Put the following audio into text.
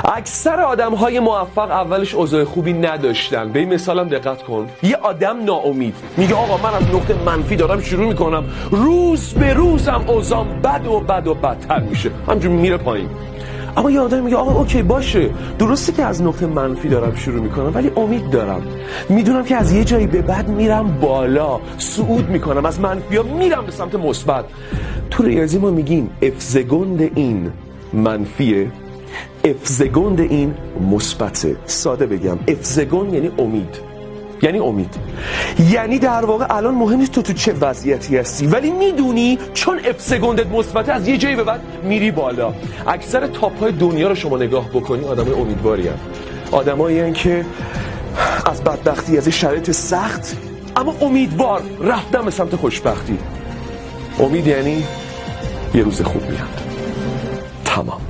اکثر آدم‌های موفق اولش اوضاع خوبی نداشتن. به این مثالم دقت کن. یه آدم ناامید میگه آقا من از نقطه منفی دارم شروع میکنم، روز به روزم اوضاعم بد و بد و بدتر میشه، همینجور میره پایین. اما یه آدم میگه آقا اوکی باشه، درسته که از نقطه منفی دارم شروع میکنم ولی امید دارم، میدونم که از یه جایی به بعد میرم بالا، صعود میکنم، از منفی ها میرم به سمت مثبت. تو ریاضی ما میگیم افزگند این منفیه، افزگند این مثبته. ساده بگم افزگند یعنی امید، یعنی در واقع الان مهم نیست تو چه وضعیتی هستی، ولی میدونی چون افزگندت مثبته از یه جایی به بعد میری بالا. اکثر تاپ های دنیا رو شما نگاه بکنی آدمای امیدواری هستن، آدمایی هستن که از بدبختی، از شرایط سخت، اما امیدوار رفتن به سمت خوشبختی. امید یعنی یه روز خوب میاد. تمام.